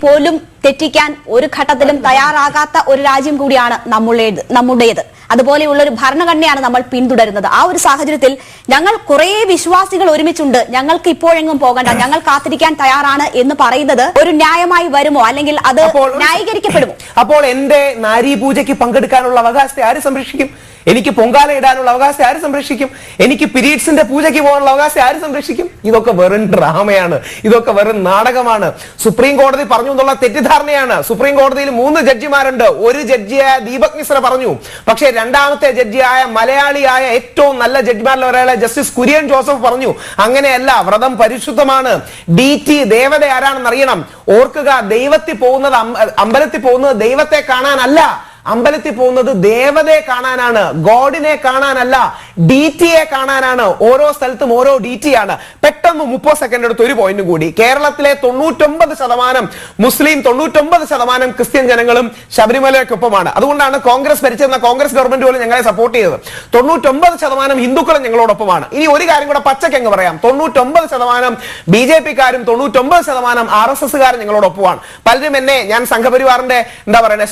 പോലും തെറ്റിക്കാൻ ഒരു ഘട്ടത്തിലും തയ്യാറാകാത്ത ഒരു രാജ്യം കൂടിയാണ് നമ്മുടേത്. അതുപോലെയുള്ള ഒരു ഭരണഘടനയാണ് നമ്മൾ പിന്തുടരുന്നത്. ആ ഒരു സാഹചര്യത്തിൽ ഞങ്ങൾ കുറെ വിശ്വാസികൾ ഒരുമിച്ചുണ്ട്, ഞങ്ങൾക്ക് ഇപ്പോഴെങ്ങും പോകണ്ട, ഞങ്ങൾ കാത്തിരിക്കാൻ തയ്യാറാണ് എന്ന് പറയുന്നത് ഒരു ന്യായമായി വരുമോ, അല്ലെങ്കിൽ അത് ന്യായീകരിക്കപ്പെടുമോ? അപ്പോൾ എന്റെ നാരീപൂജയ്ക്ക് പങ്കെടുക്കാനുള്ള അവകാശത്തെ ആര് സംരക്ഷിക്കും? എനിക്ക് പൊങ്കാല ഇടാനുള്ള അവകാശത്തെ ആര് സംരക്ഷിക്കും? എനിക്ക് പീരീഡ്സിന്റെ പൂജയ്ക്ക് പോകാനുള്ള അവകാശത്തെ ആര് സംരക്ഷിക്കും? ഇതൊക്കെ വെറും ഡ്രാമയാണ്, ഇതൊക്കെ വെറും നാടകമാണ്. സുപ്രീം കോടതി പറഞ്ഞു എന്നുള്ള തെറ്റിദ്ധാരണയാണ്. സുപ്രീം കോടതിയിൽ 3 ജഡ്ജിമാരുണ്ട്. ഒരു ജഡ്ജിയായ ദീപക് മിശ്ര പറഞ്ഞു, പക്ഷേ രണ്ടാമത്തെ ജഡ്ജിയായ മലയാളിയായ ഏറ്റവും നല്ല ജഡ്ജിമാരിൽ ഒരാളെ ജസ്റ്റിസ് കുര്യൻ ജോസഫ് പറഞ്ഞു, അങ്ങനെയല്ല, വ്രതം പരിശുദ്ധമാണ്. DT ദേവത ആരാണെന്ന് അറിയണം. ഓർക്കുക, ദൈവത്തിൽ പോകുന്നത് അമ്പലത്തിൽ പോകുന്നത് ദൈവത്തെ കാണാനല്ല, അമ്പലത്തിൽ പോകുന്നത് ദേവതയെ കാണാനാണ്, ഗോഡിനെ കാണാനല്ല, DTയെ കാണാനാണ്. ഓരോ സ്ഥലത്തും ഓരോ DT ആണ്. പെട്ടെന്ന് 30 സെക്കൻഡ് എടുത്ത് ഒരു പോയിന്റ് കൂടി. കേരളത്തിലെ 99% മുസ്ലിം 99% ക്രിസ്ത്യൻ ജനങ്ങളും ശബരിമലയ്ക്കൊപ്പമാണ്. അതുകൊണ്ടാണ് കോൺഗ്രസ് ഭരിച്ചിരുന്ന കോൺഗ്രസ് ഗവൺമെന്റ് പോലും ഞങ്ങളെ സപ്പോർട്ട് ചെയ്തത്. 99% ഹിന്ദുക്കളും ഞങ്ങളോടൊപ്പമാണ്. ഇനി ഒരു കാര്യം കൂടെ പച്ചക്കങ്ങ് പറയാം, 99% BJPക്കാരും 99% RSSകാരും ഞങ്ങളോടൊപ്പമാണ്. പലരും എന്നെ, ഞാൻ സംഘപരിവാറിന്റെ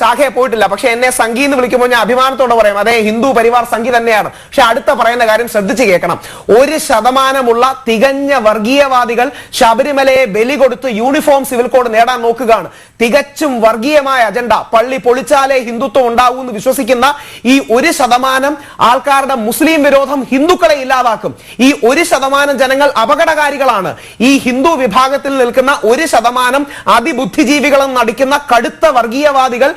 ശാഖയെ പോയിട്ടില്ല, പക്ഷെ എന്നെ സംഘി എന്ന് വിളിക്കുമ്പോൾ ഞാൻ അഭിമാനത്തോടെ പറയും, അതെ, ഹിന്ദു പരിവാർ സംഘി തന്നെയാണ്. പക്ഷെ അടുത്ത പറയുന്ന കാര്യം ശ്രദ്ധിച്ച് കേൾക്കണം. 1% തികഞ്ഞ വർഗീയവാദികൾ ശബരിമലയെ ബലി കൊടുത്ത് യൂണിഫോം സിവിൽ കോഡ് നേടാൻ നോക്കുകയാണ്. തികച്ചും വർഗീയമായ അജണ്ട. പള്ളി പൊളിച്ചാലേ ഹിന്ദുത്വം ഉണ്ടാവൂ എന്ന് വിശ്വസിക്കുന്ന ഈ 1% ആൾക്കാരുടെ മുസ്ലിം വിരോധം ഹിന്ദുക്കളെ ഇല്ലാതാക്കും. ഈ 1% ജനങ്ങൾ അപകടകാരികളാണ്. ഈ ഹിന്ദു വിഭാഗത്തിൽ നിൽക്കുന്ന 1% അതിബുദ്ധിജീവികളെന്ന് നടിക്കുന്ന കടുത്ത വർഗീയവാദികൾ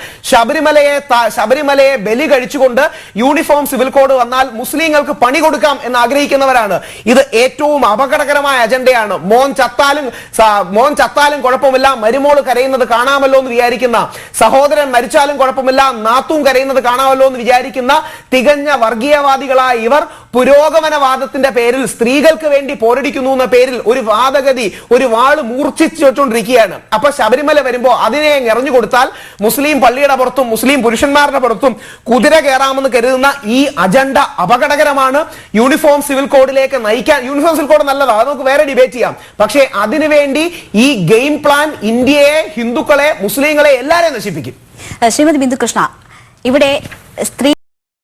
ശബരിമലയെ ബലി കഴിച്ചുകൊണ്ട് യൂണിഫോം സിവിൽ കോഡ് വന്നാൽ മുസ്ലിങ്ങൾക്ക് പണി കൊടുക്കാം എന്ന് ആഗ്രഹിക്കുന്നവരാണ്. ഇത് ഏറ്റവും അപകടകരമായ അജണ്ടയാണ്. മോൻ ചത്താലും കുഴപ്പമില്ല, മരുമോള് കരയുന്നത് കാണാമല്ലോ എന്ന് വിചാരിക്കുന്ന, സഹോദരൻ മരിച്ചാലും കുഴപ്പമില്ല, നാത്തൂൻ കരയുന്നത് കാണാമല്ലോ എന്ന് വിചാരിക്കുന്ന തികഞ്ഞ വർഗീയവാദികളായ ഇവർ പുരോഗമനവാദത്തിന്റെ പേരിൽ സ്ത്രീകൾക്ക് വേണ്ടി പോരടിക്കുന്നു എന്ന പേരിൽ ഒരു വാദഗതി, ഒരു വാള് മൂർച്ഛിച്ചു വെച്ചുകൊണ്ടിരിക്കുകയാണ്. അപ്പൊ ശബരിമല വരുമ്പോ അതിനെ എറിഞ്ഞു കൊടുത്താൽ മുസ്ലിം പള്ളിയുടെ പുറത്തും മുസ്ലിം പുരുഷന്മാരുടെ പുറത്തും കുതിര കയറാമെന്ന് കരുതുന്ന ഈ അജണ്ട അപകടകരമാണ്. യൂണിഫോം സിവിൽ കോഡിലേക്ക് നയിക്കാൻ, യൂണിഫോം സിവിൽ കോഡ് നല്ലതാണ്, അത് നമുക്ക് വേറെ ഡിബേറ്റ് ചെയ്യാം. പക്ഷേ അതിനുവേണ്ടി ഈ ഗെയിം പ്ലാൻ ഇന്ത്യയെ, ഹിന്ദുക്കളെ, മുസ്ലിങ്ങളെ എല്ലാരെയും നശിപ്പിക്കും. ശ്രീമതി ബിന്ദു കൃഷ്ണ, ഇവിടെ സ്ത്രീ